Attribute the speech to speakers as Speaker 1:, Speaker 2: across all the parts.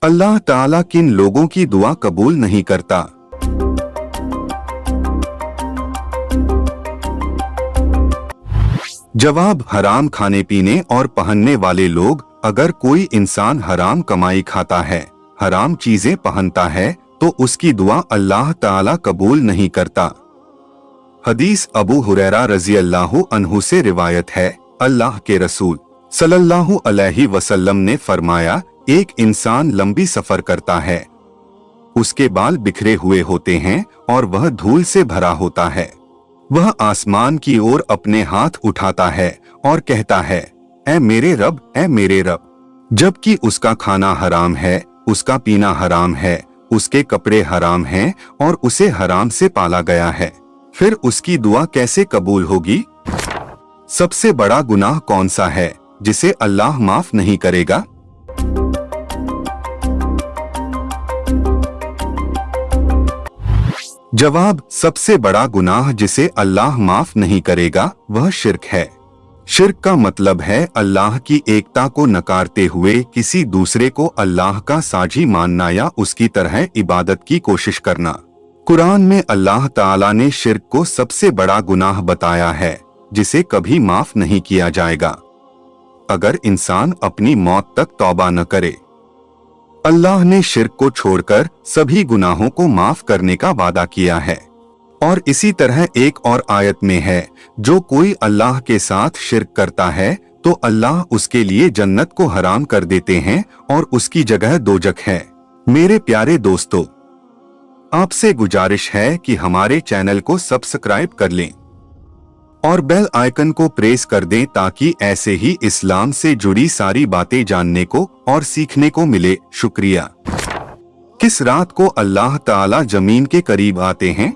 Speaker 1: अल्लाह ताला किन लोगों की दुआ कबूल नहीं करता? जवाब, हराम खाने पीने और पहनने वाले लोग। अगर कोई इंसान हराम कमाई खाता है, हराम चीजें पहनता है, तो उसकी दुआ अल्लाह ताला कबूल नहीं करता। हदीस अबू हुरैरा रजी अल्लाहु अन्हु से रिवायत है, अल्लाह के रसूल सल्लल्लाहु अलैहि वसल्लम ने फरमाया, एक इंसान लंबी सफर करता है, उसके बाल बिखरे हुए होते हैं और वह धूल से भरा होता है। वह आसमान की ओर अपने हाथ उठाता है और कहता है, ऐ मेरे रब, ऐ मेरे रब। जबकि उसका खाना हराम है, उसका पीना हराम है, उसके कपड़े हराम हैं और उसे हराम से पाला गया है। फिर उसकी दुआ कैसे कबूल होगी? सबसे बड़ा गुनाह कौन सा है जिसे अल्लाह माफ नहीं करेगा? जवाब, सबसे बड़ा गुनाह जिसे अल्लाह माफ नहीं करेगा वह शिर्क है। शिर्क का मतलब है अल्लाह की एकता को नकारते हुए किसी दूसरे को अल्लाह का साझी मानना या उसकी तरह इबादत की कोशिश करना। कुरान में अल्लाह ताला ने शिर्क को सबसे बड़ा गुनाह बताया है जिसे कभी माफ नहीं किया जाएगा अगर इंसान अपनी मौत तक तौबा न करे। अल्लाह ने शिर्क को छोड़कर सभी गुनाहों को माफ करने का वादा किया है। और इसी तरह एक और आयत में है, जो कोई अल्लाह के साथ शिर्क करता है तो अल्लाह उसके लिए जन्नत को हराम कर देते हैं और उसकी जगह दोजख है। मेरे प्यारे दोस्तों, आपसे गुजारिश है कि हमारे चैनल को सब्सक्राइब कर लें और बेल आइकन को प्रेस कर दें ताकि ऐसे ही इस्लाम से जुड़ी सारी बातें जानने को और सीखने को मिले। शुक्रिया। किस रात को अल्लाह ताला जमीन के करीब आते हैं?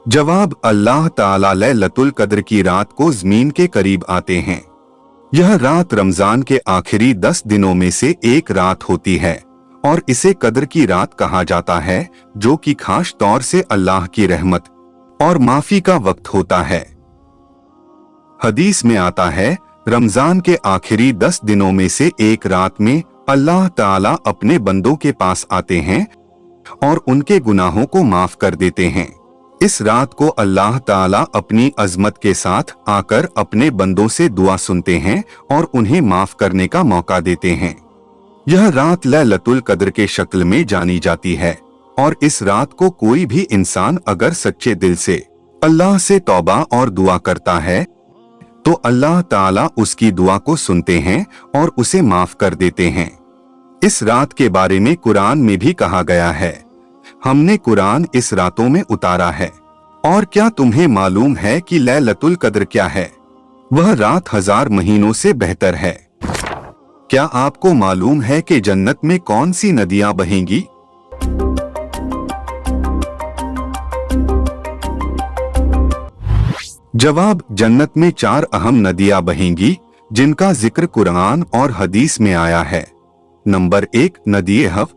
Speaker 1: जवाब, अल्लाह ताला लैलतुल कद्र की रात को जमीन के करीब आते हैं। यह रात रमजान के आखिरी 10 दिनों में से एक रात होती है और इसे कद्र की रात कहा जाता है, जो कि खास तौर से अल्लाह की रहमत और माफी का वक्त होता है। हदीस में आता है, रमजान के आखिरी 10 दिनों में से एक रात में अल्लाह ताला अपने बंदों के पास आते हैं और उनके गुनाहों को माफ कर देते हैं। इस रात को अल्लाह ताला अपनी अजमत के साथ आकर अपने बंदों से दुआ सुनते हैं और उन्हें माफ करने का मौका देते हैं। यह रात लैलतुल कद्र के शक्ल में जानी जाती है और इस रात को कोई भी इंसान अगर सच्चे दिल से अल्लाह से तौबा और दुआ करता है तो अल्लाह ताला उसकी दुआ को सुनते हैं और उसे माफ कर देते हैं। इस रात के बारे में कुरान में भी कहा गया है, हमने कुरान इस रातों में उतारा है। और क्या तुम्हें मालूम है कि लैलतुल कद्र क्या है? वह रात 1000 महीनों से बेहतर है। क्या आपको मालूम है कि जन्नत में कौन सी नदियां बहेंगी? जवाब, जन्नत में 4 अहम नदियां बहेंगी जिनका जिक्र कुरान और हदीस में आया है। नंबर 1, नदी हव।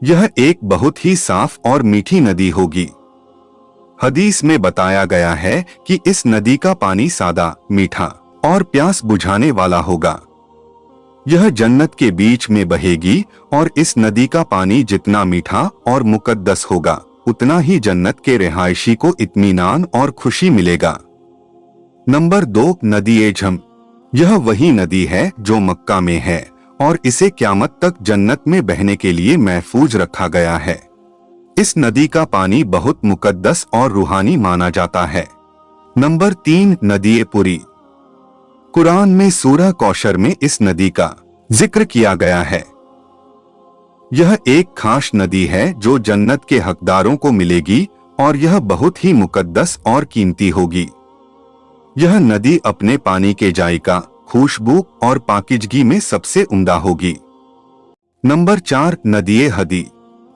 Speaker 1: यह एक बहुत ही साफ और मीठी नदी होगी। हदीस में बताया गया है कि इस नदी का पानी सादा, मीठा और प्यास बुझाने वाला होगा। यह जन्नत के बीच में बहेगी और इस नदी का पानी जितना मीठा और मुकद्दस होगा उतना ही जन्नत के रिहायशी को इत्मीनान और खुशी मिलेगा। नंबर 2, नदी झम। यह वही नदी है जो मक्का में है और इसे क़यामत तक जन्नत में बहने के लिए महफूज रखा गया है। इस नदी का पानी बहुत मुकद्दस और रूहानी माना जाता है। नंबर 3, नदी पुरी। कुरान में सूरह कौशर में इस नदी का जिक्र किया गया है। यह एक खास नदी है जो जन्नत के हकदारों को मिलेगी और यह बहुत ही मुकद्दस और कीमती होगी। यह नदी अपने पानी के जायका, खुशबू और पाकिजगी में सबसे उम्दा होगी। नंबर 4, नदी हदी।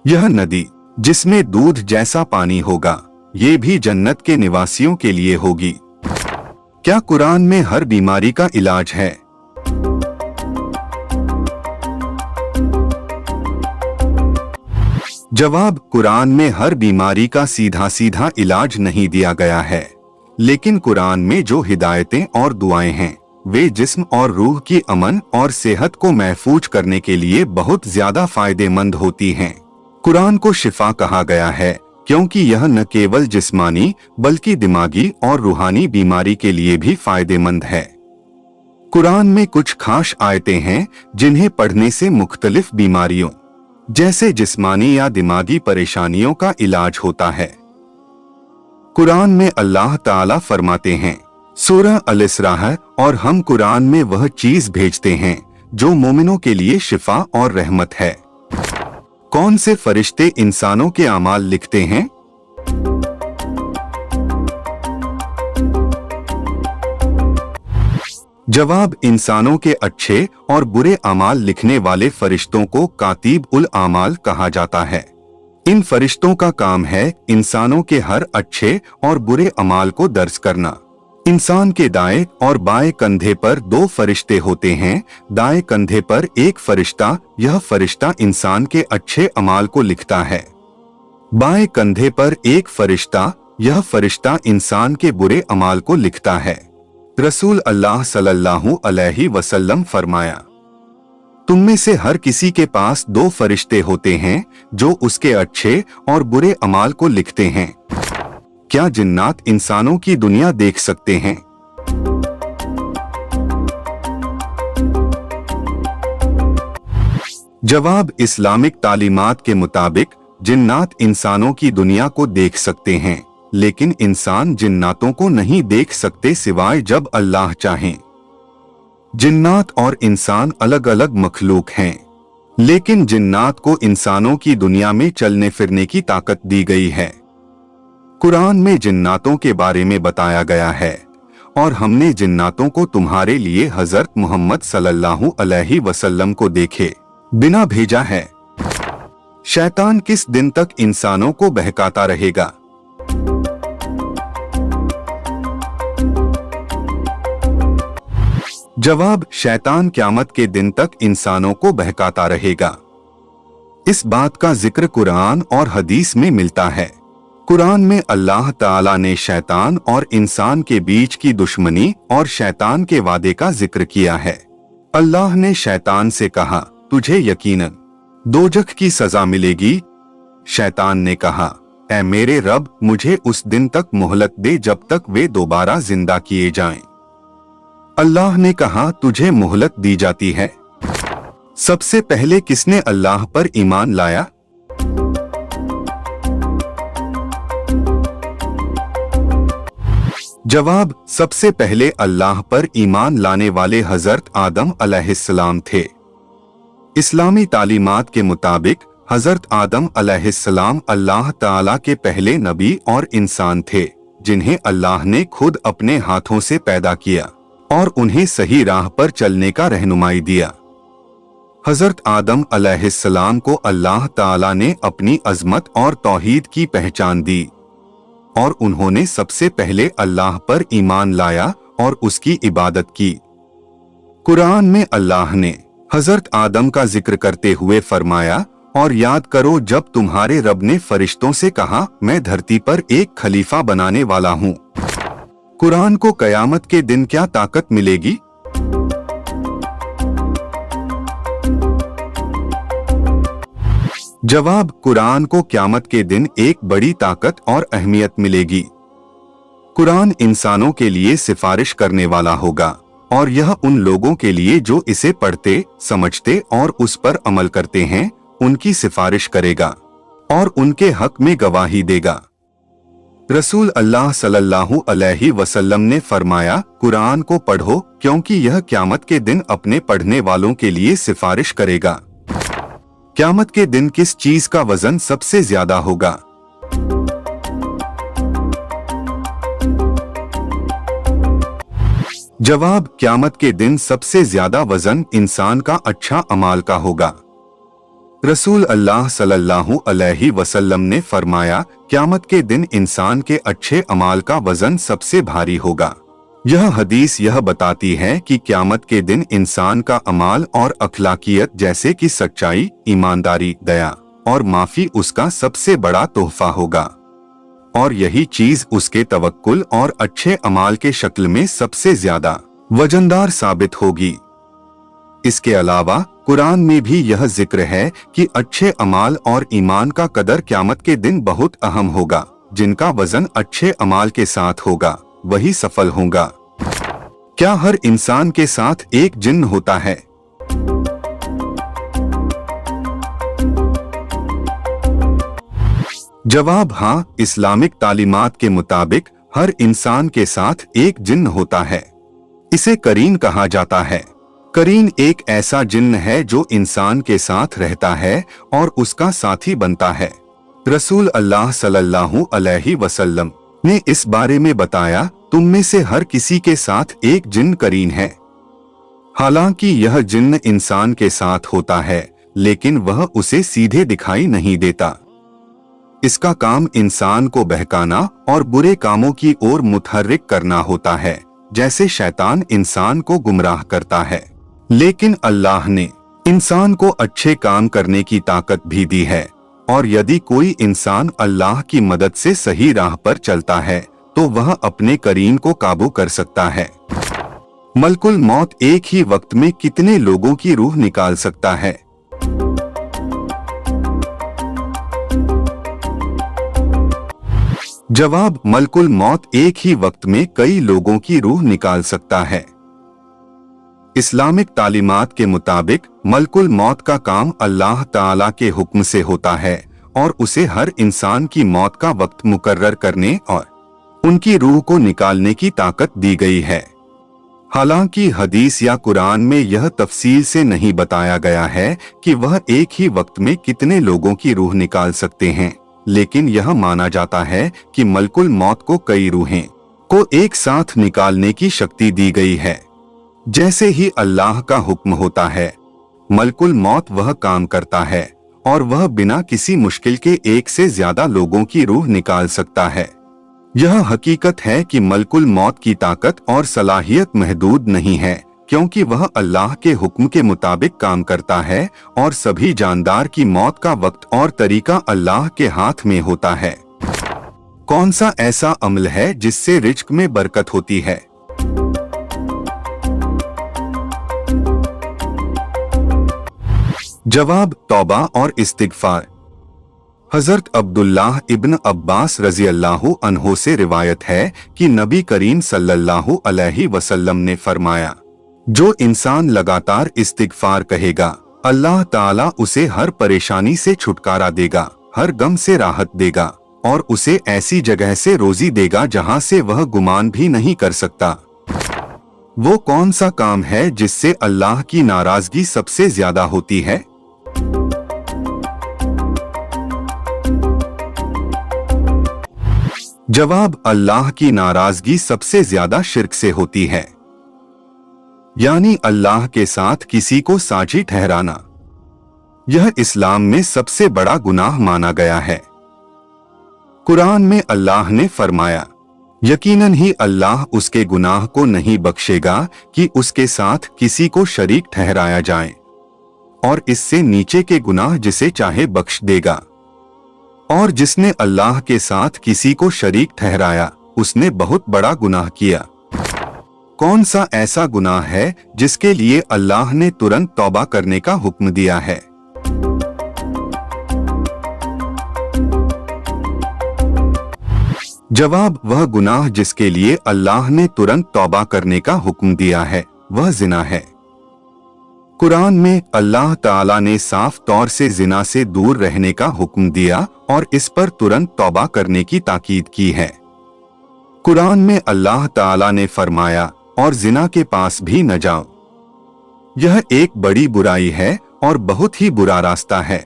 Speaker 1: यह नदी जिसमें दूध जैसा पानी होगा, ये भी जन्नत के निवासियों के लिए होगी। क्या कुरान में हर बीमारी का इलाज है? जवाब, कुरान में हर बीमारी का सीधा सीधा इलाज नहीं दिया गया है। लेकिन कुरान में जो हिदायतें और दुआएं हैं वे जिस्म और रूह की अमन और सेहत को महफूज करने के लिए बहुत ज्यादा फायदेमंद होती हैं। कुरान को शिफा कहा गया है क्योंकि यह न केवल जिस्मानी बल्कि दिमागी और रूहानी बीमारी के लिए भी फायदेमंद है। कुरान में कुछ खास आयतें हैं जिन्हें पढ़ने से मुख्तलिफ बीमारियों जैसे जिस्मानी या दिमागी परेशानियों का इलाज होता है। कुरान में अल्लाह ताला फरमाते हैं सूरह अल-इसराह, और हम कुरान में वह चीज भेजते हैं जो मोमिनों के लिए शिफा और रहमत है। कौन से फरिश्ते इंसानों के अमाल लिखते हैं? जवाब, इंसानों के अच्छे और बुरे अमाल लिखने वाले फरिश्तों को कातिब उल आमाल कहा जाता है। इन फरिश्तों का काम है इंसानों के हर अच्छे और बुरे अमाल को दर्ज करना। इंसान के दाएं और बाएं कंधे पर 2 फरिश्ते होते हैं। दाएं कंधे पर एक फरिश्ता, यह फरिश्ता इंसान के अच्छे अमाल को लिखता है। बाएं कंधे पर एक फरिश्ता, यह फरिश्ता इंसान के बुरे अमाल को लिखता है। रसूल अल्लाह सल्लल्लाहु अलैहि वसल्लम फरमाया, तुम में से हर किसी के पास 2 फरिश्ते होते हैं जो उसके अच्छे और बुरे अमाल को लिखते हैं। क्या जिन्नात इंसानों की दुनिया देख सकते हैं? जवाब, इस्लामिक तालीमात के मुताबिक जिन्नात इंसानों की दुनिया को देख सकते हैं, लेकिन इंसान जिन्नातों को नहीं देख सकते सिवाय जब अल्लाह चाहें। जिन्नात और इंसान अलग अलग मखलूक हैं, लेकिन जिन्नात को इंसानों की दुनिया में चलने फिरने की ताकत दी गई है। कुरान में जिन्नातों के बारे में बताया गया है, और हमने जिन्नातों को तुम्हारे लिए हजरत मोहम्मद सल्लल्लाहु अलैहि वसल्लम को देखे बिना भेजा है। शैतान किस दिन तक इंसानों को बहकाता रहेगा? जवाब, शैतान क़यामत के दिन तक इंसानों को बहकाता रहेगा। इस बात का जिक्र कुरान और हदीस में मिलता है। कुरान में अल्लाह ताला ने शैतान और इंसान के बीच की दुश्मनी और शैतान के वादे का जिक्र किया है। अल्लाह ने शैतान से कहा, तुझे यकीनन दोजख की सजा मिलेगी। शैतान ने कहा, ऐ मेरे रब, मुझे उस दिन तक मोहलत दे जब तक वे दोबारा जिंदा किए जाएं। अल्लाह ने कहा, तुझे मोहलत दी जाती है। सबसे पहले किसने अल्लाह पर ईमान लाया? जवाब, सबसे पहले अल्लाह पर ईमान लाने वाले हजरत आदम अलैहिस्सलाम थे। इस्लामी तालीमात के मुताबिक हजरत आदम अलैहिस्सलाम अल्लाह ताला के पहले नबी और इंसान थे जिन्हें अल्लाह ने खुद अपने हाथों से पैदा किया और उन्हें सही राह पर चलने का रहनुमाई दिया। हजरत आदम अलैहिस्सलाम को अल्लाह ताला ने अपनी अजमत और तौहीद की पहचान दी और उन्होंने सबसे पहले अल्लाह पर ईमान लाया और उसकी इबादत की। कुरान में अल्लाह ने हजरत आदम का जिक्र करते हुए फरमाया, और याद करो जब तुम्हारे रब ने फरिश्तों से कहा, मैं धरती पर एक खलीफा बनाने वाला हूँ। कुरान को कयामत के दिन क्या ताकत मिलेगी? जवाब, कुरान को क़यामत के दिन एक बड़ी ताकत और अहमियत मिलेगी। कुरान इंसानों के लिए सिफारिश करने वाला होगा और यह उन लोगों के लिए जो इसे पढ़ते, समझते और उस पर अमल करते हैं, उनकी सिफारिश करेगा और उनके हक में गवाही देगा। रसूल अल्लाह सल्लल्लाहु अलैहि वसल्लम ने फरमाया, कुरान को पढ़ो क्योंकि यह क़यामत के दिन अपने पढ़ने वालों के लिए सिफारिश करेगा। क़यामत के दिन किस चीज का वजन सबसे ज्यादा होगा? जवाब, क़यामत के दिन सबसे ज्यादा वजन इंसान का अच्छा अमाल का होगा। रसूल अल्लाह सल्लल्लाहु अलैहि वसल्लम ने फरमाया, क़यामत के दिन इंसान के अच्छे अमाल का वजन सबसे भारी होगा। यह हदीस यह बताती है कि क़यामत के दिन इंसान का अमाल और अखलाकियत जैसे कि सच्चाई, ईमानदारी, दया और माफी उसका सबसे बड़ा तोहफा होगा और यही चीज उसके तवक्कुल और अच्छे अमाल के शक्ल में सबसे ज्यादा वजनदार साबित होगी। इसके अलावा कुरान में भी यह जिक्र है कि अच्छे अमाल और ईमान का कदर क़यामत के दिन बहुत अहम होगा। जिनका वजन अच्छे अमाल के साथ होगा वही सफल होगा। क्या हर इंसान के साथ एक जिन्न होता है? जवाब हाँ, इस्लामिक तालीमात के मुताबिक हर इंसान के साथ एक जिन्न होता है। इसे करीन कहा जाता है। करीन एक ऐसा जिन्न है जो इंसान के साथ रहता है और उसका साथी बनता है। रसूल अल्लाह सल्लल्लाहु अलैहि वसल्लम ने इस बारे में बताया, तुम में से हर किसी के साथ एक जिन्न करीन है। हालांकि यह जिन्न इंसान के साथ होता है, लेकिन वह उसे सीधे दिखाई नहीं देता। इसका काम इंसान को बहकाना और बुरे कामों की ओर मुतहर्रिक करना होता है, जैसे शैतान इंसान को गुमराह करता है। लेकिन अल्लाह ने इंसान को अच्छे काम करने की ताकत भी दी है, और यदि कोई इंसान अल्लाह की मदद से सही राह पर चलता है तो वह अपने करीन को काबू कर सकता है। मलकुल मौत एक ही वक्त में कितने लोगों की रूह निकाल सकता है? जवाब, मलकुल मौत एक ही वक्त में कई लोगों की रूह निकाल सकता है। इस्लामिक तालीमात के मुताबिक मलकुल मौत का काम अल्लाह ताला के हुक्म से होता है और उसे हर इंसान की मौत का वक्त मुकर्रर करने और उनकी रूह को निकालने की ताकत दी गई है। हालांकि हदीस या कुरान में यह तफसील से नहीं बताया गया है कि वह एक ही वक्त में कितने लोगों की रूह निकाल सकते हैं, लेकिन यह माना जाता है कि मलकुल मौत को कई रूहें को एक साथ निकालने की शक्ति दी गई है। जैसे ही अल्लाह का हुक्म होता है, मलकुल मौत वह काम करता है और वह बिना किसी मुश्किल के एक से ज्यादा लोगों की रूह निकाल सकता है। यह हकीकत है कि मलकुल मौत की ताकत और सलाहियत महदूद नहीं है, क्योंकि वह अल्लाह के हुक्म के मुताबिक काम करता है और सभी जानदार की मौत का वक्त और तरीका अल्लाह के हाथ में होता है। कौन सा ऐसा अमल है जिससे रिज्क में बरकत होती है? जवाब, तौबा और इस्तिगफार। हजरत अब्दुल्लाह इब्न अब्बास रजी अल्लाहु अन्हो से रिवायत है कि नबी करीम सल्लल्लाहु अलैहि वसल्लम ने फरमाया, जो इंसान लगातार इस्तिगफार कहेगा, अल्लाह ताला उसे हर परेशानी से छुटकारा देगा, हर गम से राहत देगा और उसे ऐसी जगह से रोजी देगा जहां से वह गुमान भी नहीं कर सकता। वो कौन सा काम है जिससे अल्लाह की नाराजगी सबसे ज्यादा होती है? जवाब, अल्लाह की नाराजगी सबसे ज्यादा शिर्क से होती है, यानी अल्लाह के साथ किसी को साझी ठहराना। यह इस्लाम में सबसे बड़ा गुनाह माना गया है। कुरान में अल्लाह ने फरमाया, यकीनन ही अल्लाह उसके गुनाह को नहीं बख्शेगा कि उसके साथ किसी को शरीक ठहराया जाए, और इससे नीचे के गुनाह जिसे चाहे बख्श देगा। और जिसने अल्लाह के साथ किसी को शरीक ठहराया, उसने बहुत बड़ा गुनाह किया। कौन सा ऐसा गुनाह है जिसके लिए अल्लाह ने तुरंत तौबा करने का हुक्म दिया है? जवाब, वह गुनाह जिसके लिए अल्लाह ने तुरंत तौबा करने का हुक्म दिया है वह जिना है। कुरान में अल्लाह ताला ने साफ तौर से जिना से दूर रहने का हुक्म दिया और इस पर तुरंत तौबा करने की ताकीद की है। कुरान में अल्लाह ताला ने फरमाया, और जिना के पास भी न जाओ। यह एक बड़ी बुराई है और बहुत ही बुरा रास्ता है।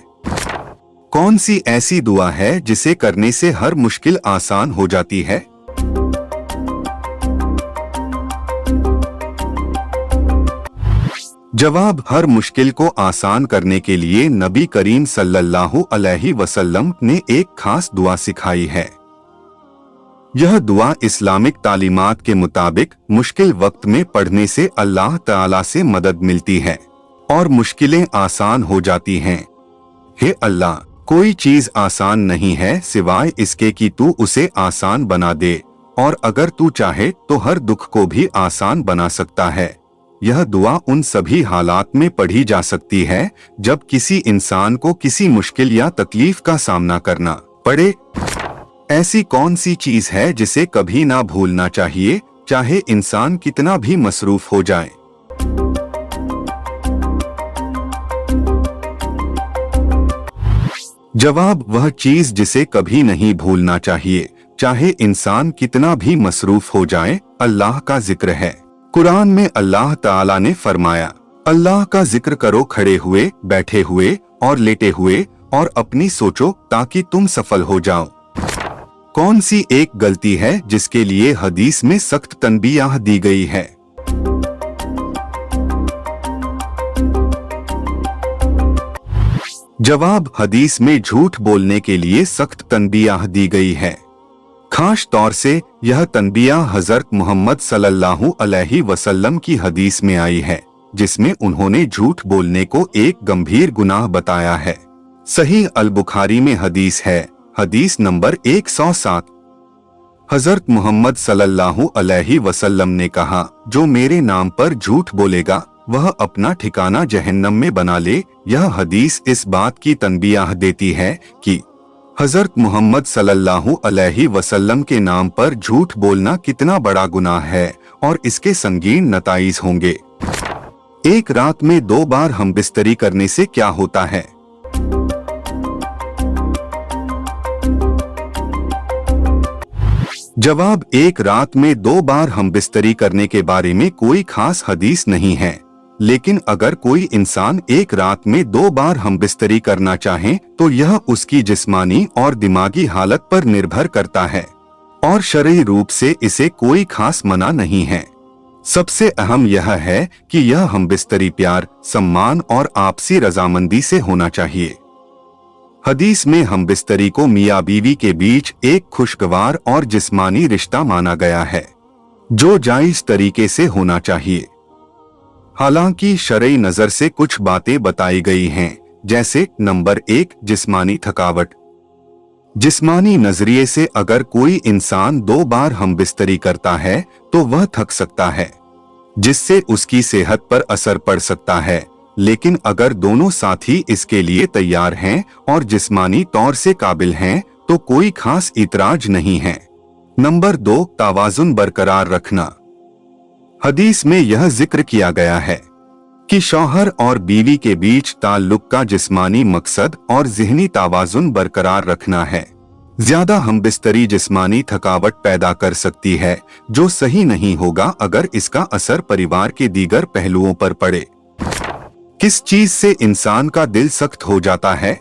Speaker 1: कौन सी ऐसी दुआ है जिसे करने से हर मुश्किल आसान हो जाती है? जवाब, हर मुश्किल को आसान करने के लिए नबी करीम सल्लल्लाहु अलैहि वसल्लम ने एक खास दुआ सिखाई है। यह दुआ इस्लामिक तालीमात के मुताबिक मुश्किल वक्त में पढ़ने से अल्लाह ताला से मदद मिलती है और मुश्किलें आसान हो जाती हैं। हे अल्लाह, कोई चीज आसान नहीं है सिवाय इसके कि तू उसे आसान बना दे, और अगर तू चाहे तो हर दुख को भी आसान बना सकता है। यह दुआ उन सभी हालात में पढ़ी जा सकती है जब किसी इंसान को किसी मुश्किल या तकलीफ का सामना करना पड़े। ऐसी कौन सी चीज है जिसे कभी ना भूलना चाहिए, चाहे इंसान कितना भी मसरूफ हो जाए? जवाब, वह चीज जिसे कभी नहीं भूलना चाहिए, चाहे इंसान कितना भी मसरूफ हो जाए, अल्लाह का जिक्र है। कुरान में अल्लाह ताला ने फरमाया, अल्लाह का जिक्र करो खड़े हुए, बैठे हुए और लेटे हुए, और अपनी सोचो ताकि तुम सफल हो जाओ। कौन सी एक गलती है जिसके लिए हदीस में सख्त तनबीह दी गई है? जवाब, हदीस में झूठ बोलने के लिए सख्त तनबीह दी गई है। खास तौर से यह तनबीह हजरत मोहम्मद सल्लल्लाहु अलैहि वसल्लम की हदीस में आई है, जिसमें उन्होंने झूठ बोलने को एक गंभीर गुनाह बताया है। सही अल बुखारी में हदीस है, हदीस नंबर 107। हजरत मोहम्मद सल्लल्लाहु अलैहि वसल्लम ने कहा, जो मेरे नाम पर झूठ बोलेगा वह अपना ठिकाना जहन्नम में बना ले। यह हदीस इस बात की तनबीह देती है कि हजरत मोहम्मद सल्लल्लाहु अलैहि वसल्लम के नाम पर झूठ बोलना कितना बड़ा गुनाह है और इसके संगीन नताइज होंगे। एक रात में 2 बार हम बिस्तरी करने से क्या होता है? जवाब, एक रात में 2 बार हम बिस्तरी करने के बारे में कोई खास हदीस नहीं है, लेकिन अगर कोई इंसान एक रात में 2 बार हम बिस्तरी करना चाहे तो यह उसकी जिस्मानी और दिमागी हालत पर निर्भर करता है और शरई रूप से इसे कोई खास मना नहीं है। सबसे अहम यह है कि यह हम बिस्तरी प्यार, सम्मान और आपसी रजामंदी से होना चाहिए। हदीस में हम बिस्तरी को मियाँ बीवी के बीच एक खुशगवार और जिस्मानी रिश्ता माना गया है, जो जायज तरीके से होना चाहिए। हालांकि शरई नजर से कुछ बातें बताई गई हैं, जैसे नंबर 1, जिस्मानी थकावट। जिस्मानी नजरिए से अगर कोई इंसान 2 बार हम बिस्तरी करता है तो वह थक सकता है, जिससे उसकी सेहत पर असर पड़ सकता है। लेकिन अगर दोनों साथी इसके लिए तैयार हैं और जिस्मानी तौर से काबिल हैं तो कोई खास इतराज नहीं है। नंबर 2, तावाजुन बरकरार रखना। हदीस में यह जिक्र किया गया है कि शौहर और बीवी के बीच ताल्लुक का जिस्मानी मकसद और ज़हनी तावाजुन बरकरार रखना है। ज्यादा हमबिस्तरी जिस्मानी थकावट पैदा कर सकती है, जो सही नहीं होगा अगर इसका असर परिवार के दीगर पहलुओं पर पड़े। किस चीज से इंसान का दिल सख्त हो जाता है?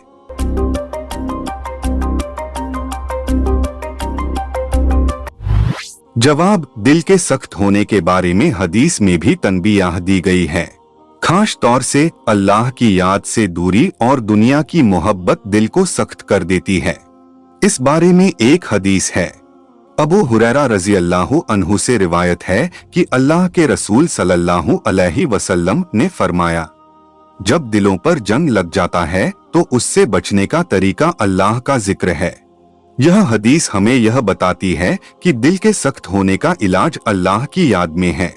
Speaker 1: जवाब, दिल के सख्त होने के बारे में हदीस में भी तनबीह दी गई है। खास तौर से अल्लाह की याद से दूरी और दुनिया की मोहब्बत दिल को सख्त कर देती है। इस बारे में एक हदीस है। अबू हुरैरा रज़ी अल्लाहु अन्हु से रिवायत है कि अल्लाह के रसूल सल्लल्लाहु अलैहि वसल्लम ने फरमाया, जब दिलों पर जंग लग जाता है तो उससे बचने का तरीका अल्लाह का जिक्र है। यह हदीस हमें यह बताती है कि दिल के सख्त होने का इलाज अल्लाह की याद में है।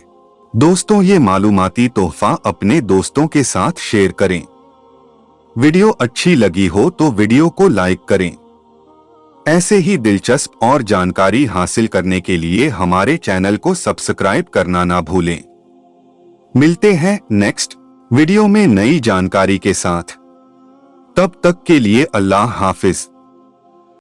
Speaker 1: दोस्तों, ये मालूमाती तोहफा अपने दोस्तों के साथ शेयर करें। वीडियो अच्छी लगी हो तो वीडियो को लाइक करें। ऐसे ही दिलचस्प और जानकारी हासिल करने के लिए हमारे चैनल को सब्सक्राइब करना ना भूलें। मिलते हैं नेक्स्ट वीडियो में नई जानकारी के साथ। तब तक के लिए अल्लाह हाफिज।